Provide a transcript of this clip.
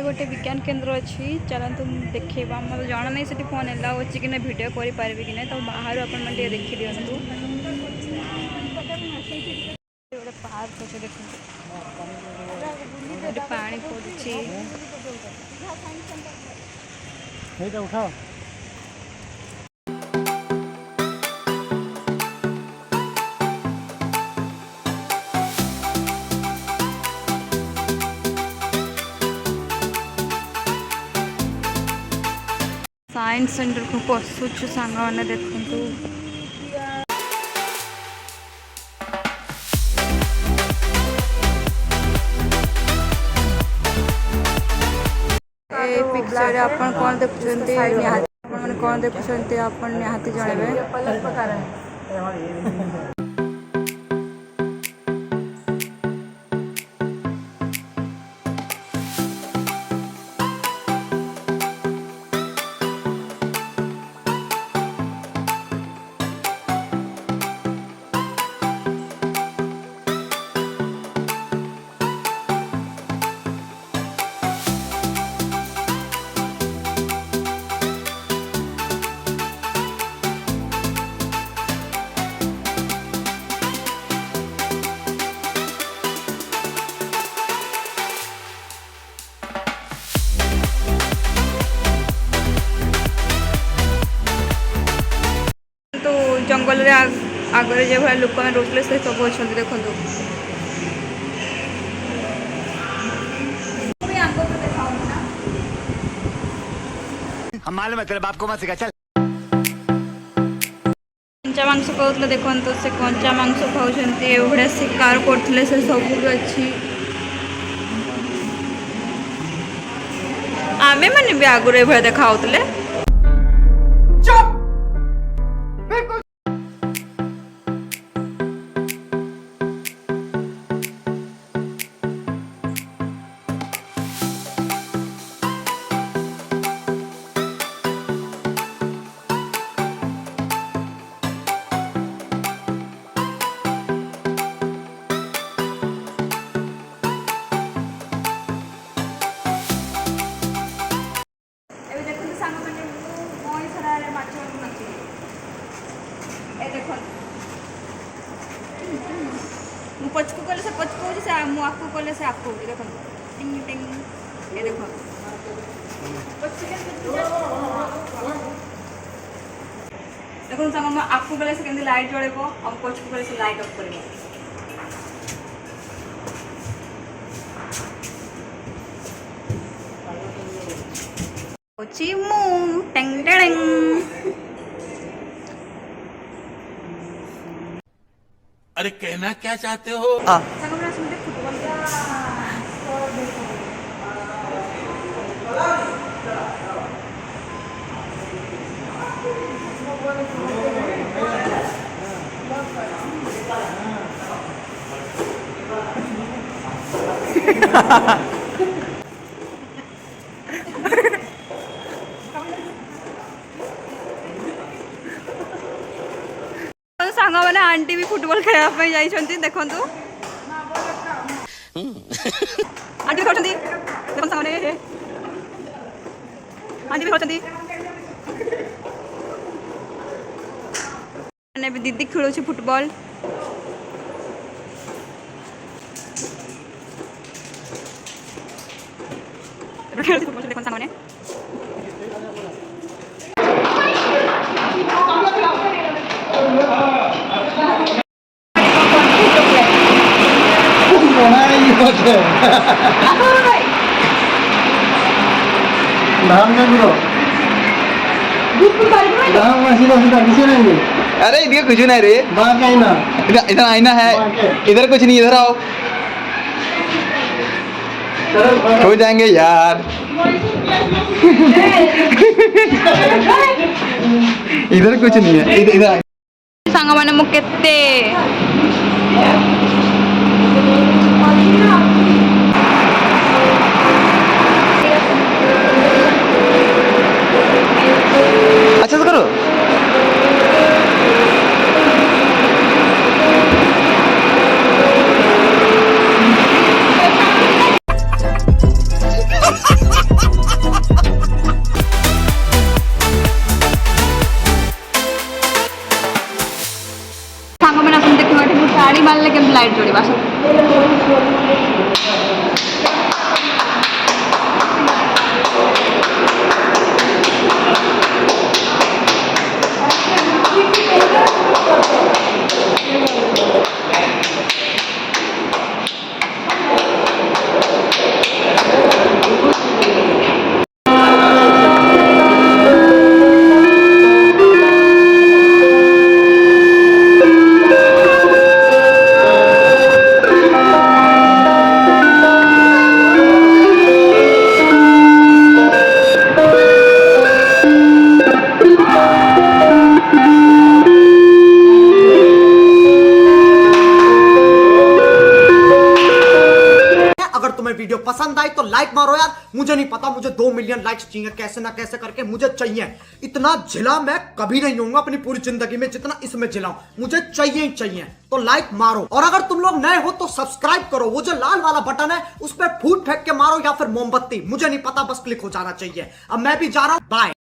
गोटे विज्ञान केन्द्र अच्छी चलतु देखा मतलब जाना नहीं से फोन एलाउ अच्छी कि भिड करें कि ना तो बाहर आपण देखी दिंतु गोटे पार्क अच्छे देखो पानी पड़ुची उठाओ साइंस सेंटर को पशुचु सांग मैंने देखु पिक्चर आपण कौन देखुंत कौन देखुंत आपण निहाती जनइबे जंगल आगे जो भाई लोक मैंने रोकले से सब अच्छा देखो मालूम है तेरे बाप को मत सिखा चल। कंचा मांस कहते देखो से कंचा मांस खाऊँ एवढे शिकार करते से सब अच्छी आमे मैंने भी आगुरी ये देखा पचकू कले से पचकू से आपको कले से आपको देखो टिंग टिंग ये देखो देखो सामने मैं आपको कले से केंदी लाइट जळेबो हम पचकू कले से लाइट ऑफ करबो चिमू टिंग टिंग अरे कहना क्या चाहते हो? सांग मैंने आंटी भी फुटबॉल खेलने जाइए देखु आंटी भी खेलते देखो सांगे आंटी भी खेलते दीदी खेलुँ फुटबॉल देखो सांगे अरे इधर कुछ नहीं रे इधर आईना है इधर कुछ नहीं इधर आओ हो जाएंगे यार इधर कुछ नहीं है इधर सांग मैंने मु केते अच्छा तो करो जोड़िबा अगर तुम्हें वीडियो पसंद आई तो लाइक मारो यार। मुझे नहीं पता, मुझे 2 मिलियन लाइक्स चाहिए, कैसे ना कैसे करके मुझे चाहिए। इतना झिला मैं कभी नहीं होऊंगा अपनी पूरी जिंदगी में जितना इसमें झिलाऊं, मुझे चाहिए ही चाहिए। तो लाइक मारो, और अगर तुम लोग नए हो तो सब्सक्राइब करो। वो जो लाल वाला बटन है उस पर फूट फेंक के मारो या फिर मोमबत्ती, मुझे नहीं पता, बस क्लिक हो जाना चाहिए। अब मैं भी जा रहा हूं, बाय।